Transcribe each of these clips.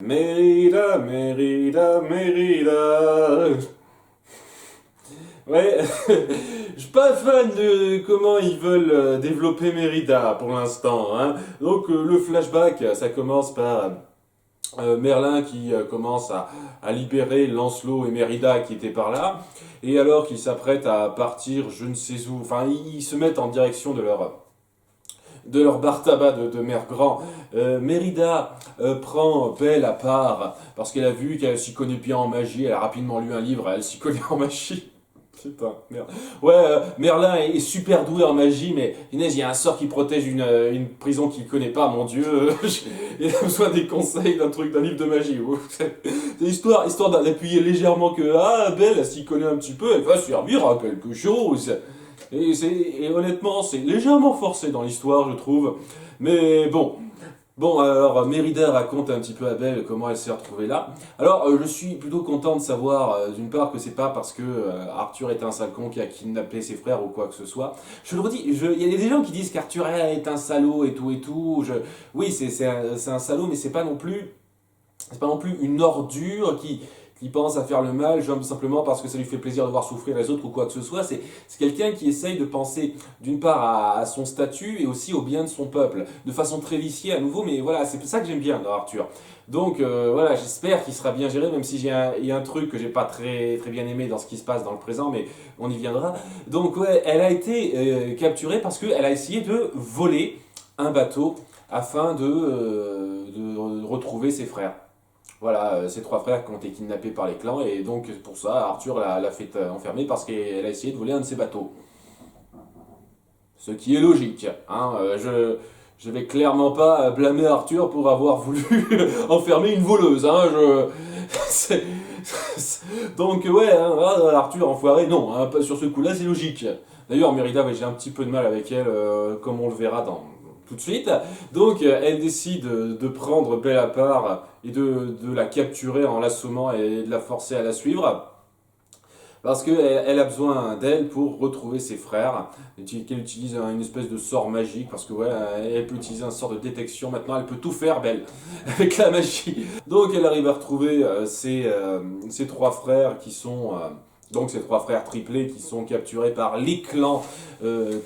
Mérida, Mérida, Mérida. Ouais, je suis pas fan de comment ils veulent développer Mérida pour l'instant, hein. Donc le flashback, ça commence par Merlin qui commence à libérer Lancelot et Mérida qui étaient par là, et alors qu'ils s'apprêtent à partir je ne sais où, enfin ils se mettent en direction de leur bar tabac de mer grand. Mérida prend Belle à part parce qu'elle a vu qu'elle s'y connaît bien en magie, elle a rapidement lu un livre, elle s'y connaît en magie. Putain, merde. Ouais, Merlin est super doué en magie, mais Inès, il y a un sort qui protège une prison qu'il connaît pas, mon dieu. Il a besoin des conseils d'un truc, d'un livre de magie. C'est histoire d'appuyer légèrement que, ah, Belle, elle s'y connaît un petit peu, elle va servir à quelque chose. Et honnêtement, c'est légèrement forcé dans l'histoire, je trouve. Mais bon. Bon, alors Mérida raconte un petit peu à Belle comment elle s'est retrouvée là. Alors, je suis plutôt content de savoir, d'une part, que c'est pas parce que Arthur est un sale con qui a kidnappé ses frères ou quoi que ce soit. Je le redis, il y a des gens qui disent qu'Arthur est un salaud et tout et tout. Oui, c'est un salaud, mais c'est pas non plus une ordure qui pense à faire le mal, genre simplement parce que ça lui fait plaisir de voir souffrir les autres ou quoi que ce soit. C'est quelqu'un qui essaye de penser d'une part à son statut et aussi au bien de son peuple, de façon très viciée à nouveau, mais voilà, c'est ça que j'aime bien dans Arthur. Donc voilà, j'espère qu'il sera bien géré, même si il y a un truc que j'ai pas très bien aimé dans ce qui se passe dans le présent, mais on y viendra. Donc ouais, elle a été capturée parce qu'elle a essayé de voler un bateau afin de retrouver ses frères. Voilà, ces trois frères qui ont été kidnappés par les clans, et donc pour ça, Arthur l'a fait enfermer parce qu'elle a essayé de voler un de ses bateaux. Ce qui est logique, hein. Je vais clairement pas blâmer Arthur pour avoir voulu enfermer une voleuse, hein. C'est- donc ouais, hein, Arthur enfoiré, non, hein, sur ce coup-là, c'est logique. D'ailleurs, Mérida, ouais, j'ai un petit peu de mal avec elle, comme on le verra tout de suite. Donc, elle décide de prendre Belle à part et de la capturer en l'assommant et de la forcer à la suivre. Parce qu'elle a besoin d'elle pour retrouver ses frères, qu'elle utilise une espèce de sort magique, parce que ouais, elle peut utiliser un sort de détection, maintenant elle peut tout faire, Belle, avec la magie. Donc elle arrive à retrouver ses trois frères qui sont... donc ces trois frères triplés qui sont capturés par les clans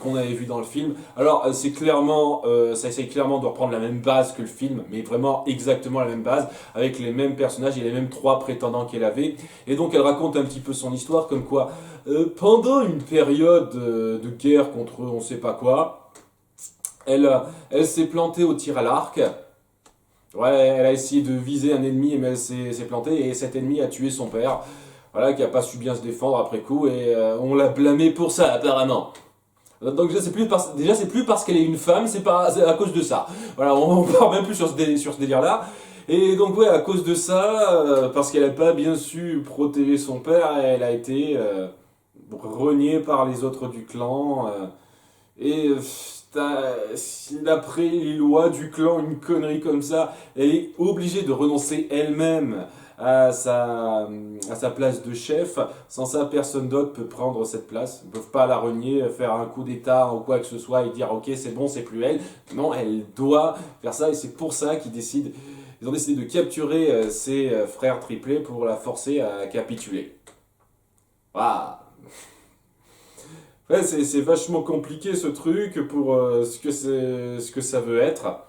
qu'on avait vu dans le film. Alors ça essaye clairement de reprendre la même base que le film, mais vraiment exactement la même base, avec les mêmes personnages et les mêmes trois prétendants qu'elle avait. Et donc elle raconte un petit peu son histoire, comme quoi pendant une période de guerre contre on sait pas quoi, elle s'est plantée au tir à l'arc. Ouais, elle a essayé de viser un ennemi, mais elle s'est plantée, et cet ennemi a tué son père. Voilà, qui a pas su bien se défendre après coup, et on l'a blâmé pour ça, apparemment. Donc déjà c'est plus parce qu'elle est une femme, c'est à cause de ça. Voilà, on part même plus sur ce délire-là. Et donc ouais, à cause de ça, parce qu'elle a pas bien su protéger son père, elle a été reniée par les autres du clan. Et d'après les lois du clan, une connerie comme ça, elle est obligée de renoncer elle-même à sa place de chef. Sans ça, personne d'autre peut prendre cette place. Ils ne peuvent pas la renier, faire un coup d'état ou quoi que ce soit et dire ok c'est bon, c'est plus elle. Non, elle doit faire ça, et c'est pour ça ils ont décidé de capturer ses frères triplés pour la forcer à capituler. Voilà. Ouais, c'est vachement compliqué ce truc pour ce que ça veut être.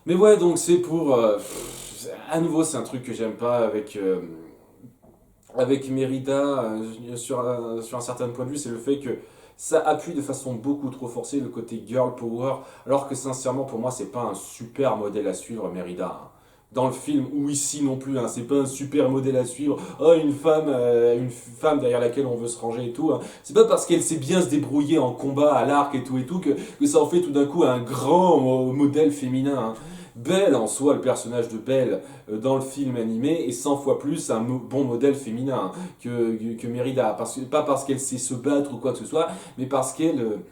Mais ouais, donc c'est pour. À nouveau, c'est un truc que j'aime pas avec Mérida sur un certain point de vue, c'est le fait que ça appuie de façon beaucoup trop forcée le côté girl power, alors que sincèrement, pour moi, c'est pas un super modèle à suivre, Mérida, hein. Dans le film ou ici non plus, hein, c'est pas un super modèle à suivre. Oh, une femme derrière laquelle on veut se ranger et tout, hein. C'est pas parce qu'elle sait bien se débrouiller en combat à l'arc et tout que ça en fait tout d'un coup un grand modèle féminin, hein. Belle en soi, le personnage de Belle dans le film animé est 100 fois plus un bon modèle féminin, hein, que Mérida. Pas parce qu'elle sait se battre ou quoi que ce soit, mais parce qu'elle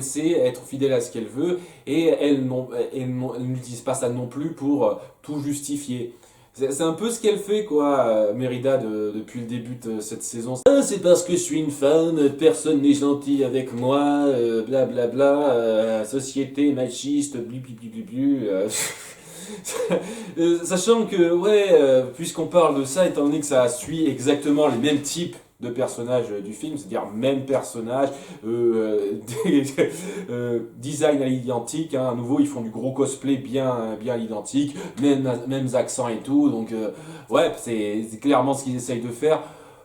sait être fidèle à ce qu'elle veut, et elle n'utilise pas ça non plus pour tout justifier. C'est un peu ce qu'elle fait, quoi, Mérida, depuis le début de cette saison. Ah, c'est parce que je suis une femme, personne n'est gentil avec moi, blablabla, société machiste, blu. Sachant que, ouais, puisqu'on parle de ça, étant donné que ça suit exactement les mêmes types de personnages du film, c'est-à-dire même personnage, design à l'identique, hein, à nouveau ils font du gros cosplay bien à l'identique, mêmes accents et tout, donc ouais, c'est clairement ce qu'ils essayent de faire.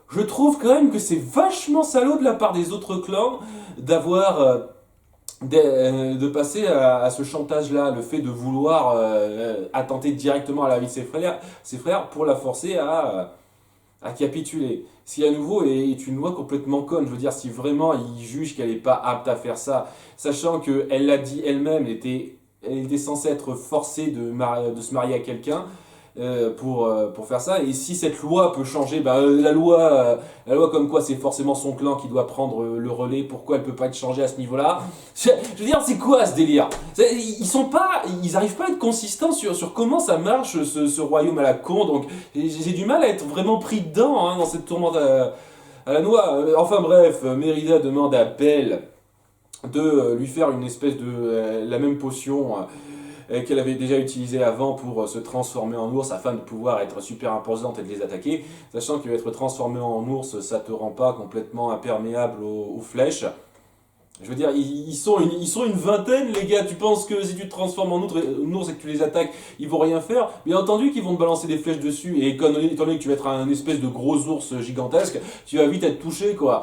Je trouve quand même que c'est vachement salaud de la part des autres clans d'avoir de passer à ce chantage-là, le fait de vouloir attenter directement à la vie de ses frères pour la forcer à capituler. Ce qui à nouveau est une loi complètement conne. Je veux dire, si vraiment il juge qu'elle n'est pas apte à faire ça, sachant qu'elle l'a dit elle-même, elle était censée être forcée de se marier à quelqu'un pour faire ça. Et si cette loi peut changer, bah, la loi comme quoi c'est forcément son clan qui doit prendre le relais, pourquoi elle peut pas être changée à ce niveau-là? Je veux dire, c'est quoi ce délire? Ils arrivent pas à être consistants sur comment ça marche ce royaume à la con, donc j'ai du mal à être vraiment pris dedans hein, dans cette tourmente à la noix. Enfin bref, Mérida demande à Belle de lui faire une espèce de la même potion qu'elle avait déjà utilisée avant pour se transformer en ours afin de pouvoir être super imposante et de les attaquer, sachant que être transformé en ours, ça te rend pas complètement imperméable aux flèches. Je veux dire, ils sont une vingtaine, les gars. Tu penses que si tu te transformes en ours et que tu les attaques, ils vont rien faire? Bien entendu qu'ils vont te balancer des flèches dessus. Et étant donné que tu vas être un espèce de gros ours gigantesque, tu vas vite être touché, quoi.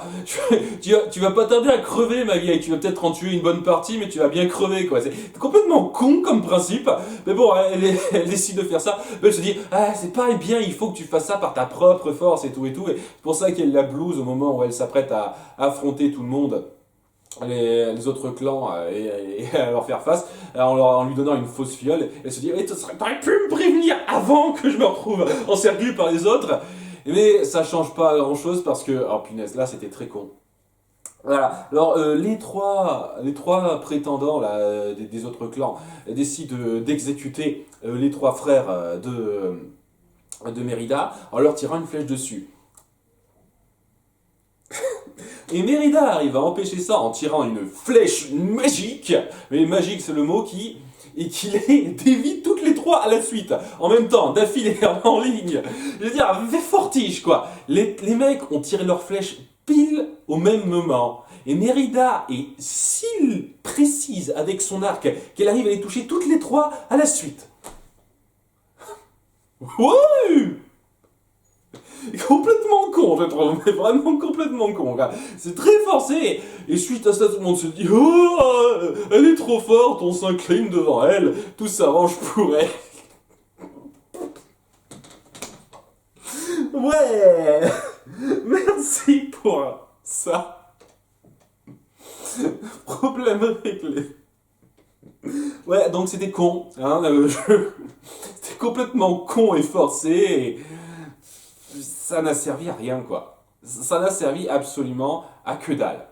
Tu vas pas tarder à crever, ma vieille. Tu vas peut-être en tuer une bonne partie, mais tu vas bien crever, quoi. C'est complètement con comme principe. Mais bon, elle décide de faire ça. Mais elle se dit, ah, c'est pas bien, il faut que tu fasses ça par ta propre force et tout et tout. Et c'est pour ça qu'elle la blouse au moment où elle s'apprête à affronter tout le monde. Les autres clans et à leur faire face en lui donnant une fausse fiole. Elle se dit t'aurais pu me prévenir avant que je me retrouve encerclé par les autres. Mais ça change pas grand chose parce que oh punaise là c'était très con. Voilà. Alors les trois prétendants là des autres clans décident d'exécuter les trois frères de Mérida en leur tirant une flèche dessus. Et Mérida arrive à empêcher ça en tirant une flèche magique, mais magique c'est le mot et qui les dévie toutes les trois à la suite, en même temps, d'affilée, en ligne. Je veux dire, fait fortige quoi. Les mecs ont tiré leurs flèches pile au même moment. Et Mérida est si précise avec son arc qu'elle arrive à les toucher toutes les trois à la suite. Ouais! Complètement con, je trouve, mais vraiment complètement con. C'est très forcé. Et suite à ça, tout le monde se dit oh, elle est trop forte, on s'incline devant elle, tout s'arrange pour elle. Ouais, merci pour ça. Problème réglé. Ouais, donc c'était con, hein, c'était complètement con et forcé. Et ça n'a servi à rien, quoi. Ça n'a servi absolument à que dalle.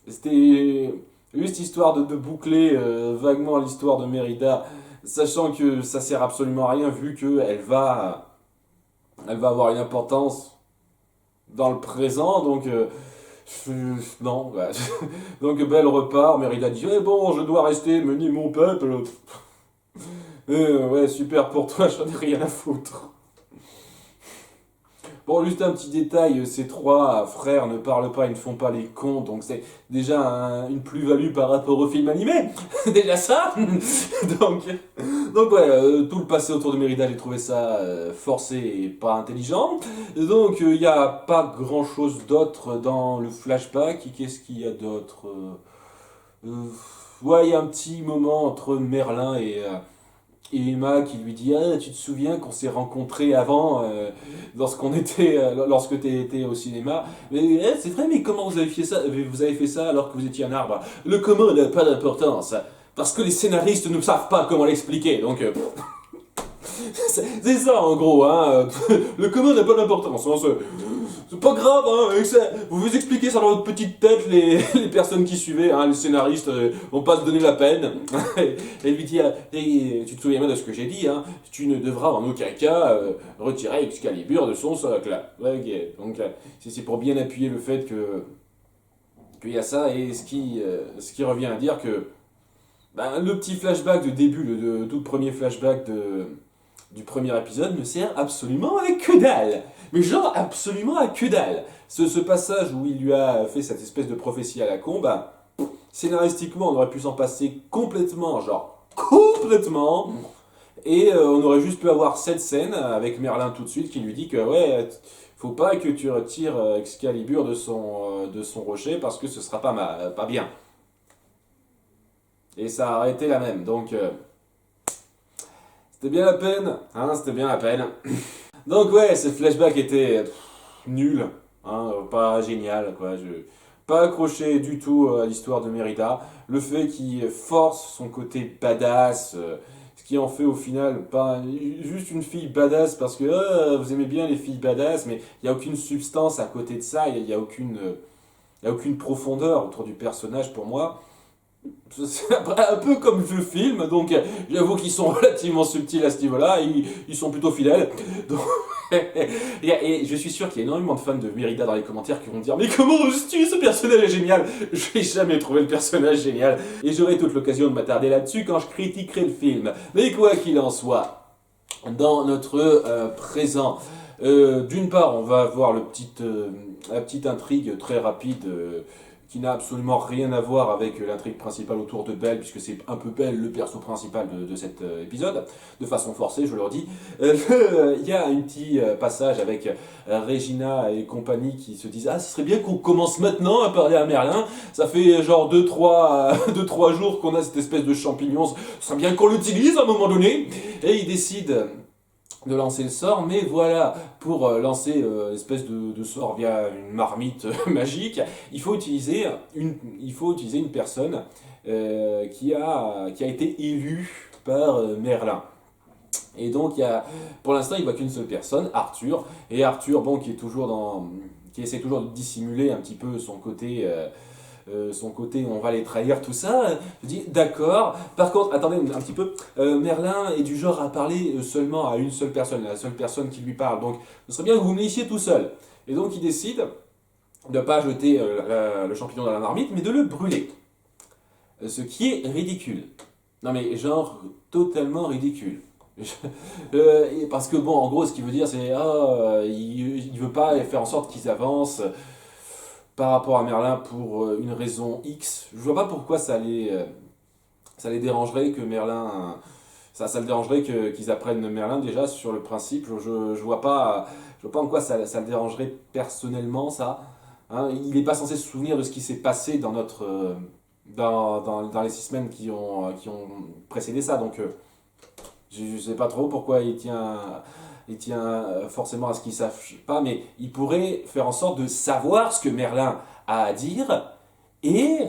C'était juste histoire de boucler vaguement l'histoire de Mérida, sachant que ça sert absolument à rien vu elle va avoir une importance dans le présent, donc non. Ouais. Donc Belle repart, Mérida dit eh bon, je dois rester mener mon peuple. Ouais, super pour toi, j'en ai rien à foutre. Bon, juste un petit détail, ces trois frères ne parlent pas, ils ne font pas les cons, donc c'est déjà une plus-value par rapport au film animé. Déjà ça. donc, donc ouais, tout le passé autour de Mérida, j'ai trouvé ça forcé et pas intelligent. Donc il n'y a pas grand-chose d'autre dans le flashback. Qu'est-ce qu'il y a d'autre ouais, il y a un petit moment entre Merlin et Emma qui lui dit ah, tu te souviens qu'on s'est rencontrés avant lorsque tu étais au cinéma mais c'est vrai mais comment vous avez fait ça alors que vous étiez un arbre le comment n'a pas d'importance parce que les scénaristes ne savent pas comment l'expliquer donc c'est ça en gros hein le comment n'a pas d'importance hein, c'est pas grave, hein, vous vous expliquez ça dans votre petite tête, les personnes qui suivaient, hein, les scénaristes vont pas se donner la peine. Et lui dit, tu te souviens bien de ce que j'ai dit, hein, tu ne devras en aucun cas retirer Excalibur de son socle. Ouais, ok. Donc c'est pour bien appuyer le fait qu'il y a ça, et ce qui revient à dire que Ben, le petit flashback de début, le tout premier flashback du premier épisode me sert absolument à que dalle. Mais genre absolument à que dalle. Ce passage où il lui a fait cette espèce de prophétie à la con, ben, scénaristiquement on aurait pu s'en passer complètement, genre complètement. Et on aurait juste pu avoir cette scène avec Merlin tout de suite qui lui dit que ouais, faut pas que tu retires Excalibur de son rocher parce que ce sera pas bien. Et ça aurait été la même. Donc c'était bien la peine. Hein, c'était bien la peine. Donc ouais, ce flashback était nul. Hein, pas génial, quoi. Pas accroché du tout à l'histoire de Mérida. Le fait qu'il force son côté badass, ce qui en fait au final pas juste une fille badass parce que vous aimez bien les filles badass, mais il n'y a aucune substance à côté de ça, il n'y a aucune profondeur autour du personnage pour moi. C'est un peu comme je filme, donc j'avoue qu'ils sont relativement subtils à ce niveau-là, ils sont plutôt fidèles. Donc, et je suis sûr qu'il y a énormément de fans de Mérida dans les commentaires qui vont dire mais comment oses-tu, ce personnage est génial. Je n'ai jamais trouvé le personnage génial, et j'aurai toute l'occasion de m'attarder là-dessus quand je critiquerai le film. Mais quoi qu'il en soit, dans notre présent, d'une part on va voir la petite intrigue très rapide qui n'a absolument rien à voir avec l'intrigue principale autour de Belle, puisque c'est un peu Belle le perso principal de cet épisode, de façon forcée, je leur dis. Il y a un petit passage avec Regina et compagnie qui se disent « Ah, ce serait bien qu'on commence maintenant à parler à Merlin, ça fait genre 2-3 jours qu'on a cette espèce de champignon, ce serait bien qu'on l'utilise à un moment donné !» Et ils décident de lancer le sort, mais voilà, pour lancer l'espèce de sort via une marmite magique, il faut utiliser une personne qui a été élue par Merlin. Et donc, pour l'instant, il ne voit qu'une seule personne, Arthur. Et Arthur, bon, qui essaie toujours de dissimuler un petit peu son côté on va les trahir, tout ça. Je dis d'accord. Par contre, attendez un petit peu. Merlin est du genre à parler seulement à une seule personne, la seule personne qui lui parle. Donc, ce serait bien que vous me laissiez tout seul. Et donc, il décide de ne pas jeter le champignon dans la marmite, mais de le brûler. Ce qui est ridicule. Non mais genre totalement ridicule. Parce que bon, en gros, ce qu'il veut dire, c'est il veut pas faire en sorte qu'ils avancent par rapport à Merlin pour une raison X. Je vois pas pourquoi ça les dérangerait que Merlin, ça le dérangerait qu'ils apprennent Merlin déjà sur le principe. Je vois pas en quoi ça le dérangerait personnellement ça. Hein, il n'est pas censé se souvenir de ce qui s'est passé dans les 6 semaines qui ont précédé ça. Donc je ne sais pas trop pourquoi il tient forcément à ce qu'ils ne savent pas, mais il pourrait faire en sorte de savoir ce que Merlin a à dire et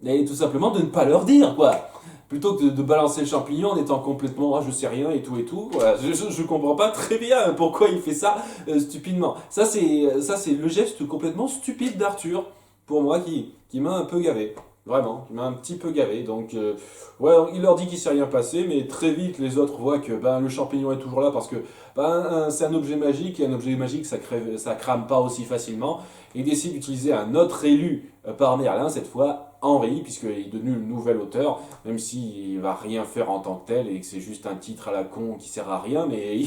et tout simplement de ne pas leur dire, quoi. Plutôt que de balancer le champignon en étant complètement je sais rien et tout et tout. Voilà. Je comprends pas très bien pourquoi il fait ça stupidement. Ça c'est le geste complètement stupide d'Arthur, pour moi, qui m'a un peu gavé. Vraiment, qui m'a un petit peu gavé. Donc, ouais, il leur dit qu'il s'est rien passé, mais très vite, les autres voient que le champignon est toujours là parce que c'est un objet magique, et un objet magique, ça crame pas aussi facilement. Et il décide d'utiliser un autre élu par Merlin, cette fois Henri, puisqu'il est devenu le nouvel auteur, même s'il va rien faire en tant que tel, et que c'est juste un titre à la con qui sert à rien, mais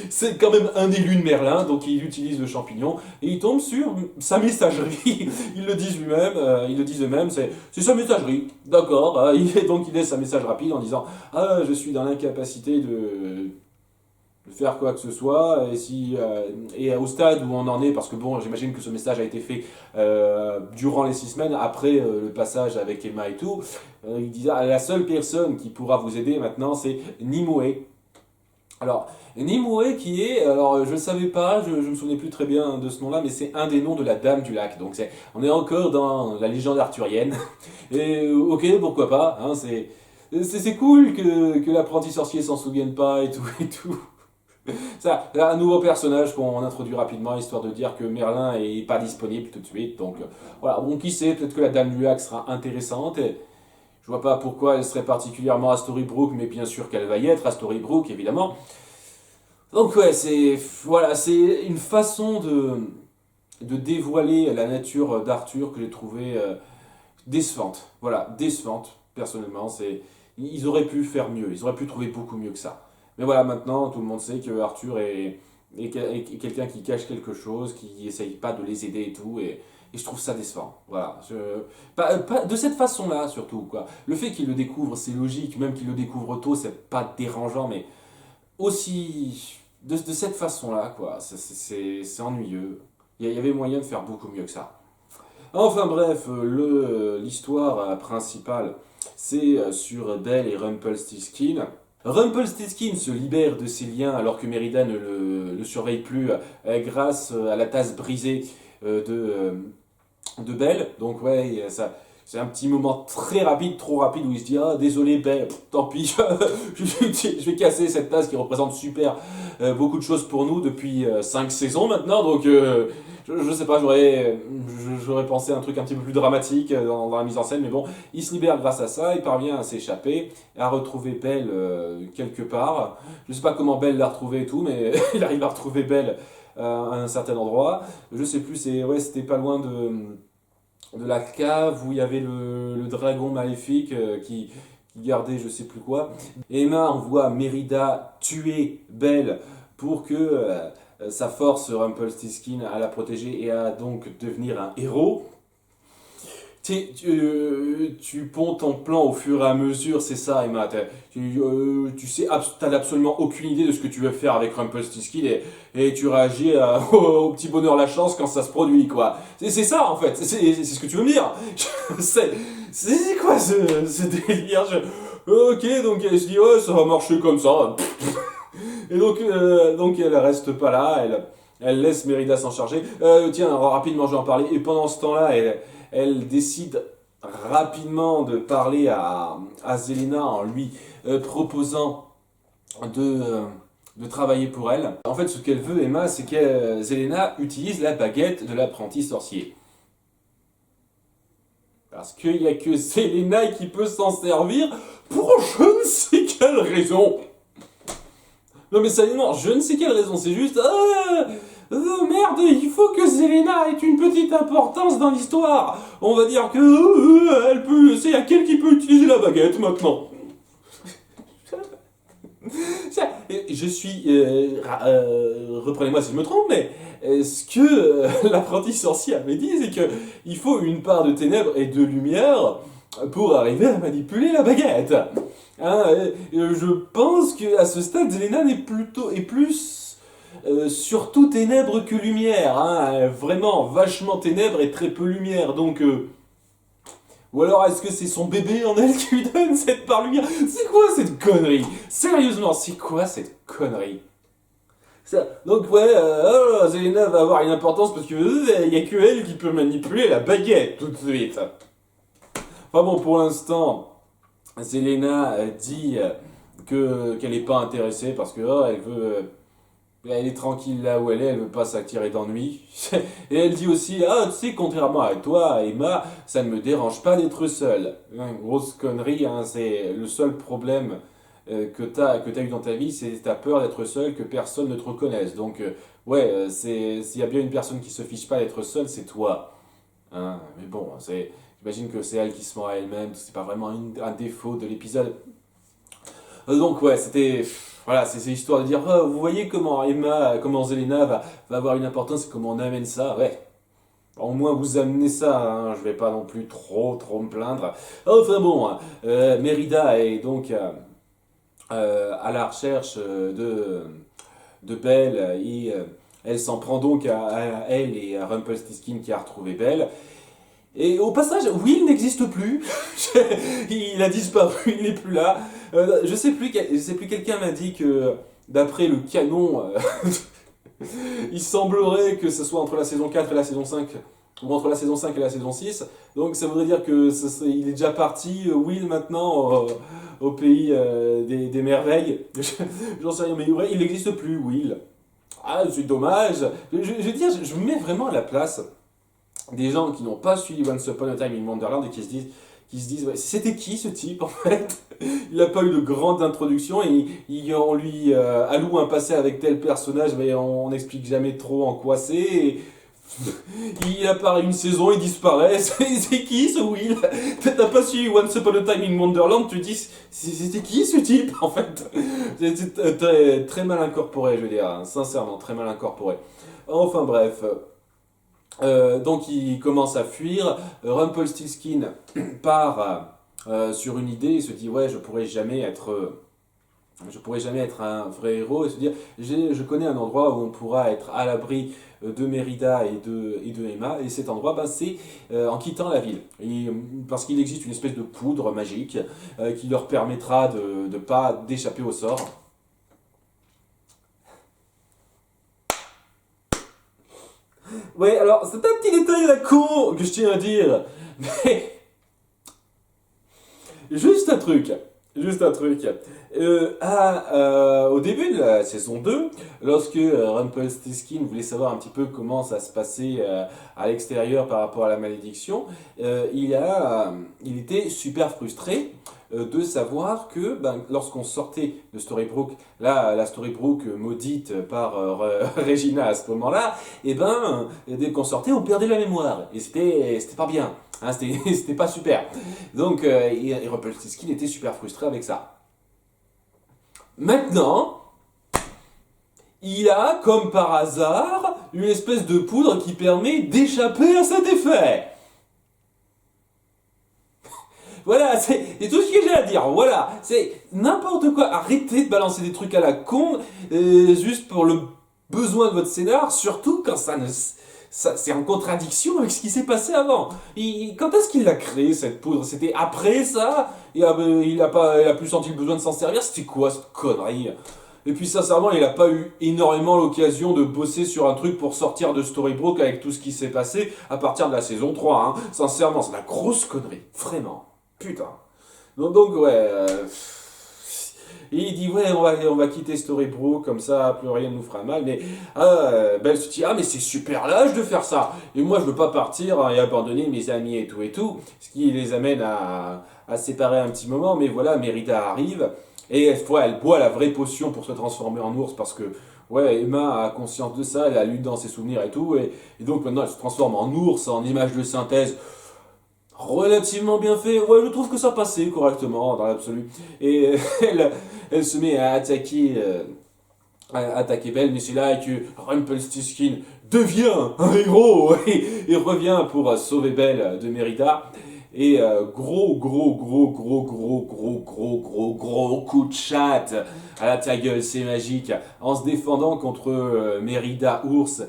c'est quand même un élu de Merlin, donc il utilise le champignon, et il tombe sur sa messagerie. Ils le disent eux-mêmes, c'est sa messagerie, d'accord. Donc il laisse sa message rapide en disant « Ah, je suis dans l'incapacité de faire quoi que ce soit, et au stade où on en est, parce que bon, j'imagine que ce message a été fait durant les 6 semaines, après le passage avec Emma et tout, il dit la seule personne qui pourra vous aider maintenant, c'est Nimue. » Alors, Nimue qui est, alors je ne savais pas, je ne me souvenais plus très bien de ce nom-là, mais c'est un des noms de la Dame du Lac, donc on est encore dans la légende arthurienne, et ok, pourquoi pas, hein, c'est cool que l'apprenti sorcier s'en souvienne pas et tout et tout. Ça, un nouveau personnage qu'on introduit rapidement, histoire de dire que Merlin est pas disponible tout de suite. Donc voilà, bon, qui sait, peut-être que la Dame du Lac sera intéressante. Et je vois pas pourquoi elle serait particulièrement à Storybrooke, mais bien sûr qu'elle va y être à Storybrooke, évidemment. Donc ouais, c'est une façon de dévoiler la nature d'Arthur que j'ai trouvé décevante. Voilà, décevante. Personnellement, ils auraient pu faire mieux, ils auraient pu trouver beaucoup mieux que ça. Mais voilà, maintenant, tout le monde sait que Arthur est quelqu'un qui cache quelque chose, qui essaye pas de les aider et tout, et je trouve ça décevant. Voilà. Pas de cette façon-là, surtout, quoi. Le fait qu'il le découvre, c'est logique, même qu'il le découvre tôt, c'est pas dérangeant, mais aussi de cette façon-là, quoi. C'est ennuyeux. Il y avait moyen de faire beaucoup mieux que ça. Enfin bref, l'histoire principale, c'est sur Belle et Rumpelstiltskin. Rumpelstiltskin se libère de ses liens alors que Mérida ne le surveille plus grâce à la tasse brisée de Belle. Donc ouais, ça, c'est un petit moment très rapide, trop rapide, où il se dit «Ah, désolé Belle, tant pis, je vais casser cette tasse qui représente super beaucoup de choses pour nous depuis 5 saisons maintenant, donc je sais pas, j'aurais pensé à un truc un petit peu plus dramatique dans la mise en scène, mais bon, il se libère grâce à ça, il parvient à s'échapper, à retrouver Belle quelque part. Je sais pas comment Belle l'a retrouvé et tout, mais il arrive à retrouver Belle à un certain endroit. Je sais plus, c'était pas loin de la cave où il y avait le dragon maléfique qui gardait je sais plus quoi. Emma envoie Mérida tuer Belle pour que ça force Rumpelstiltskin à la protéger et à donc devenir un héros. Tu ponds ton plan au fur et à mesure, c'est ça, Emma. Tu sais, t'as absolument aucune idée de ce que tu veux faire avec Rumpelstiltskin et tu réagis au petit bonheur la chance quand ça se produit, quoi. C'est ça, en fait. C'est ce que tu veux me dire. C'est quoi ce délire? Ok, donc elle se dit, ouais, ça va marcher comme ça. Et donc elle reste pas là, elle laisse Mérida s'en charger. Tiens, rapidement, je vais en parler. Et pendant ce temps-là, elle décide rapidement de parler à Zelena en lui proposant de travailler pour elle. En fait, ce qu'elle veut, Emma, c'est que Zelena utilise la baguette de l'apprenti sorcier. Parce qu'il n'y a que Zelena qui peut s'en servir pour je ne sais quelle raison. Non mais sérieusement, je ne sais quelle raison, c'est juste... merde, il faut que Zelena ait une petite importance dans l'histoire. On va dire que elle peut, c'est elle qui peut utiliser la baguette maintenant. Je suis... reprenez-moi si je me trompe, mais ce que l'apprenti sorcier avait dit, c'est que il faut une part de ténèbres et de lumière pour arriver à manipuler la baguette. Hein, je pense qu'à ce stade, Zelena est plus surtout ténèbres que lumière. Hein, vraiment, vachement ténèbres et très peu lumière. Donc, ou alors est-ce que c'est son bébé en elle qui lui donne cette part lumière? C'est quoi cette connerie? Sérieusement, c'est quoi cette connerie? Donc ouais, Zelena va avoir une importance parce que il n'y a que elle qui peut manipuler la baguette tout de suite. Enfin bon, pour l'instant... Zelena dit qu'elle n'est pas intéressée parce que elle est tranquille là où elle veut pas s'attirer d'ennui. Et elle dit aussi, tu sais, contrairement à toi, Emma, ça ne me dérange pas d'être seule. Une grosse connerie, hein, c'est le seul problème que t'as eu dans ta vie, c'est t'as peur d'être seule, que personne ne te reconnaisse. Donc, s'il y a bien une personne qui se fiche pas d'être seule, c'est toi. Hein, mais bon, j'imagine que c'est elle qui se ment à elle-même, c'est pas vraiment un défaut de l'épisode. Donc ouais, voilà, c'est histoire de dire, vous voyez comment Zelena va avoir une importance et comment on amène ça, ouais. Au moins vous amenez ça, hein, je vais pas non plus trop me plaindre. Enfin bon, hein, Mérida est donc à la recherche de Belle et elle s'en prend donc à elle et à Rumpelstiltskin qui a retrouvé Belle. Et au passage, Will n'existe plus. Il a disparu, il n'est plus là. Je sais plus, quelqu'un m'a dit que d'après le canon, il semblerait que ce soit entre la saison 4 et la saison 5, ou entre la saison 5 et la saison 6. Donc ça voudrait dire que il est déjà parti, Will, maintenant, au pays des merveilles. J'en sais rien, mais il n'existe plus, Will. Ah, c'est dommage. Je veux dire, je me mets vraiment à la place des gens qui n'ont pas suivi Once Upon a Time in Wonderland et qui se disent ouais, c'était qui ce type en fait? Il n'a pas eu de grande introduction et on lui alloue un passé avec tel personnage mais on n'explique jamais trop en quoi c'est. Il apparaît une saison, il disparaît. C'est qui ce Will? T'as pas suivi Once Upon a Time in Wonderland, tu te dis c'était qui ce type en fait? C'est très, très mal incorporé, je veux dire, hein, sincèrement, très mal incorporé. Enfin bref. Donc il commence à fuir. Rumpelstiltskin part sur une idée, il se dit ouais, je pourrais jamais être un vrai héros et se dire je connais un endroit où on pourra être à l'abri de Mérida et de Emma, et cet endroit c'est en quittant la ville, parce qu'il existe une espèce de poudre magique qui leur permettra de pas d'échapper au sort. Ouais, alors c'est un petit détail à la con que je tiens à dire, mais juste un truc. Juste un truc. Au début de la saison 2, lorsque Rumpelstiltskin voulait savoir un petit peu comment ça se passait à l'extérieur par rapport à la malédiction, il était super frustré de savoir que lorsqu'on sortait de Storybrooke, là, la Storybrooke maudite par Regina à ce moment-là, dès qu'on sortait, on perdait la mémoire. Et c'était pas bien. Hein, c'était pas super. Donc, Rumpelstiltskin était super frustré avec ça. Maintenant, il a, comme par hasard, une espèce de poudre qui permet d'échapper à cet effet. Voilà, c'est tout ce que j'ai à dire. Voilà, c'est n'importe quoi. Arrêtez de balancer des trucs à la con, juste pour le besoin de votre scénar, surtout quand c'est en contradiction avec ce qui s'est passé avant. Quand est-ce qu'il l'a créé cette poudre? C'était après ça? Il a plus senti le besoin de s'en servir? C'était quoi cette connerie? Et puis sincèrement, il n'a pas eu énormément l'occasion de bosser sur un truc pour sortir de Storybrooke avec tout ce qui s'est passé à partir de la saison 3. Hein. Sincèrement, c'est de la grosse connerie. Vraiment. Putain. Donc ouais. Et il dit ouais, on va quitter Storybrooke, comme ça, plus rien ne nous fera mal. Mais Belle se dit mais c'est super lâche de faire ça. Et moi je veux pas partir et abandonner mes amis et tout. Ce qui les amène à se séparer un petit moment. Mais voilà, Mérida arrive. Et elle boit la vraie potion pour se transformer en ours parce que ouais, Emma a conscience de ça, elle a lu dans ses souvenirs et tout. Et donc maintenant elle se transforme en ours, en image de synthèse relativement bien fait. Ouais, je trouve que ça passait correctement dans l'absolu. Et elle se met à attaquer Belle, mais c'est là que Rumpelstiltskin devient un héros et revient pour sauver Belle de Mérida. Et gros coup de chatte à la ta gueule, c'est magique. En se défendant contre Mérida ours,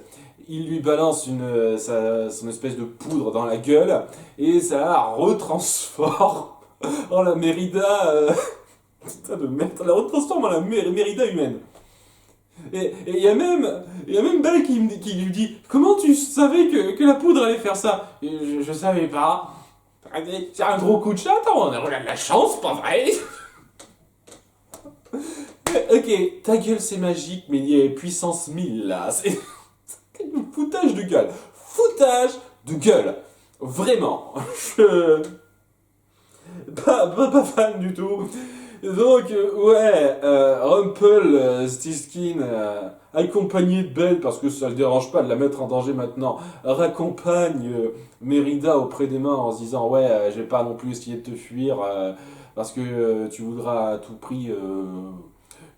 il lui balance son espèce de poudre dans la gueule et ça la retransforme en la Mérida. Putain de merde, ça la retransforme en la Mérida humaine. Et il y a même Belle qui lui dit comment tu savais que la poudre allait faire ça? Et je savais pas. C'est un gros coup de chat, on a de la chance, pas vrai? Ok, ta gueule c'est magique, mais il y a puissance 1000 là. C'est foutage de gueule. Foutage de gueule. Vraiment. Je. Pas fan du tout. Donc, ouais, Rumpelstiltskin, accompagné de Belle, parce que ça le dérange pas de la mettre en danger maintenant, raccompagne Mérida auprès des mains en se disant ouais, je vais pas non plus essayer de te fuir parce que tu voudras à tout prix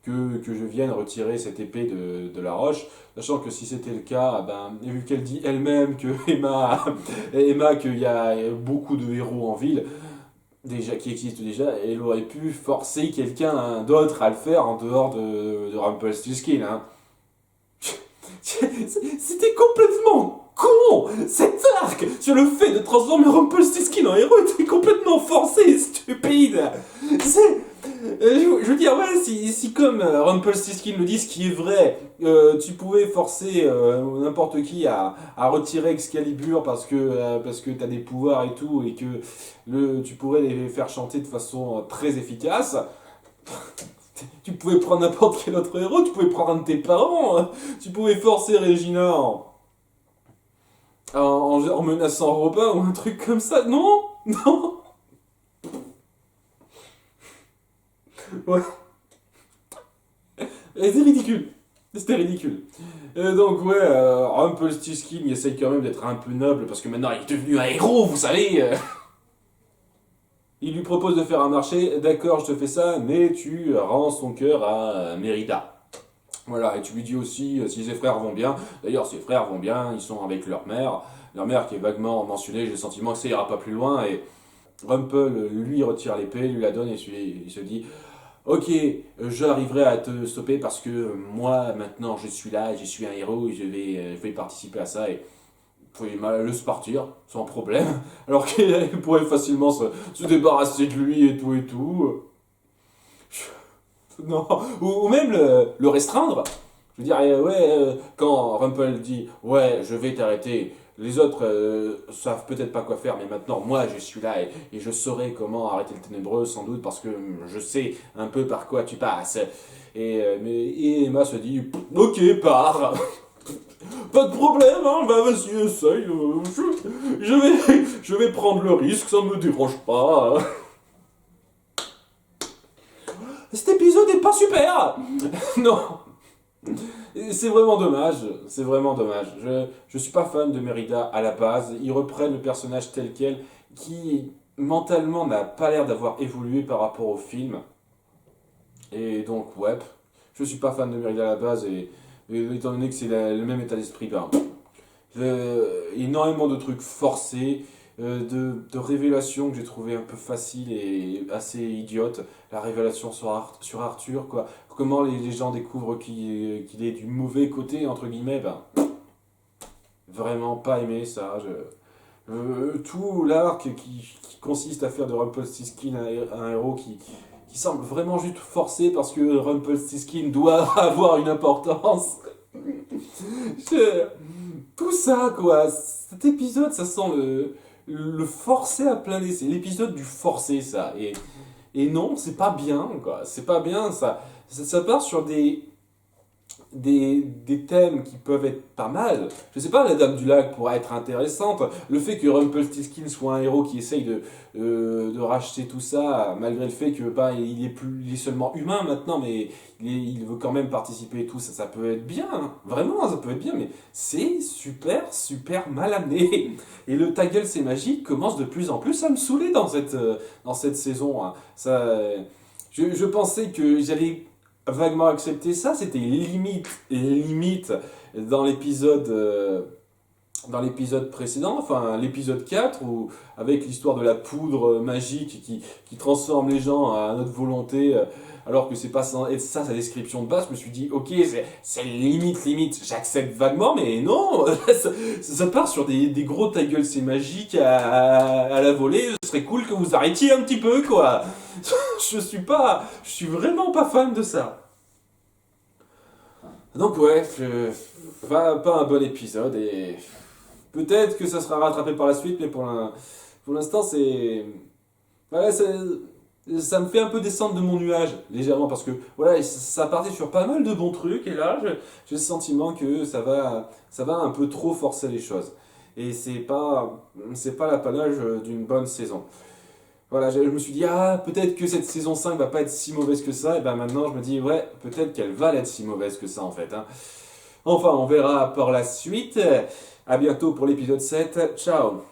que je vienne retirer cette épée de la roche, sachant que si c'était le cas, vu qu'elle dit elle-même que Emma qu'il y a beaucoup de héros en ville, déjà, qui existe déjà, elle aurait pu forcer quelqu'un d'autre à le faire en dehors de Rumpelstiltskin. Hein. C'était complètement con. Cet arc sur le fait de transformer Rumpelstiltskin en héros était complètement forcé et stupide. Je veux dire, ouais, si comme Rumpelstiltskin le dit, ce qui est vrai, tu pouvais forcer n'importe qui à retirer Excalibur parce que t'as des pouvoirs et tout, et que tu pourrais les faire chanter de façon très efficace. Tu pouvais prendre n'importe quel autre héros, tu pouvais prendre un de tes parents, hein. Tu pouvais forcer Regina en menaçant Robin ou un truc comme ça. Non. Non. Ouais. Et c'est ridicule. C'était ridicule. Donc ouais, Rumpelstiltskin il essaye quand même d'être un peu noble parce que maintenant il est devenu un héros, vous savez. Il lui propose de faire un marché, d'accord, je te fais ça, mais tu rends son cœur à Mérida. Voilà, et tu lui dis aussi si ses frères vont bien. D'ailleurs, ses frères vont bien, ils sont avec leur mère qui est vaguement mentionnée, j'ai le sentiment que ça ira pas plus loin, et Rumpel lui retire l'épée, lui la donne, et il se dit ok, j'arriverai à te stopper parce que moi, maintenant, je suis là, je suis un héros, et je vais participer à ça, et vous pouvez mal laisse partir, sans problème, alors qu'il pourrait facilement se débarrasser de lui et tout et tout. Non, ou même le restreindre. Je veux dire, quand Rumpel dit ouais, je vais t'arrêter, les autres savent peut-être pas quoi faire, mais maintenant moi je suis là et je saurai comment arrêter le ténébreux sans doute parce que je sais un peu par quoi tu passes. Et Emma se dit ok, pars. Pas de problème, hein, bah vas-y, essaye. Je vais prendre le risque, ça me dérange pas. Cet épisode est pas super. Non. C'est vraiment dommage, c'est vraiment dommage. Je suis pas fan de Mérida à la base. Ils reprennent le personnage tel quel, qui mentalement n'a pas l'air d'avoir évolué par rapport au film. Et donc, ouais, je suis pas fan de Mérida à la base, et étant donné que c'est le même état d'esprit, ben, énormément de trucs forcés, de révélations que j'ai trouvé un peu faciles et assez idiotes. La révélation sur Arthur, quoi. Comment les gens découvrent qu'il est du mauvais côté, entre guillemets, ben, vraiment pas aimé ça. Tout l'arc qui consiste à faire de Rumpelstiltskin un héros qui semble vraiment juste forcé parce que Rumpelstiltskin doit avoir une importance. Je- Tout ça, quoi. Cet épisode, ça sent le forcé à plein nez. C'est l'épisode du forcé, ça. Et non, c'est pas bien, quoi. C'est pas bien, ça part sur des thèmes qui peuvent être pas mal. Je sais pas, la Dame du Lac pourrait être intéressante. Le fait que Rumpelstiltskin soit un héros qui essaye de racheter tout ça, malgré le fait que bah, il est seulement humain maintenant, mais il veut quand même participer et tout, ça peut être bien. Hein. Vraiment, ça peut être bien, mais c'est super, super mal amené. Et le ta gueule, c'est magique commence de plus en plus à me saouler dans cette saison. Hein. Je pensais que j'allais vaguement accepter ça, c'était limite dans l'épisode précédent, enfin l'épisode 4 où avec l'histoire de la poudre magique qui transforme les gens à notre volonté alors que c'est pas sans être ça sa description de base, je me suis dit ok, c'est limite, j'accepte vaguement, mais non, ça part sur des gros ta gueule c'est magique à la volée, ce serait cool que vous arrêtiez un petit peu quoi. Je suis vraiment pas fan de ça. Donc ouais, pas un bon épisode et peut-être que ça sera rattrapé par la suite, mais pour l'instant ouais, ça me fait un peu descendre de mon nuage légèrement parce que voilà, ça partait sur pas mal de bons trucs et là j'ai le sentiment que ça va un peu trop forcer les choses et c'est pas l'apanage d'une bonne saison. Voilà, je me suis dit, ah, peut-être que cette saison 5 va pas être si mauvaise que ça, et ben maintenant je me dis, ouais, peut-être qu'elle va l'être si mauvaise que ça en fait. Hein. Enfin, on verra par la suite. À bientôt pour l'épisode 7. Ciao!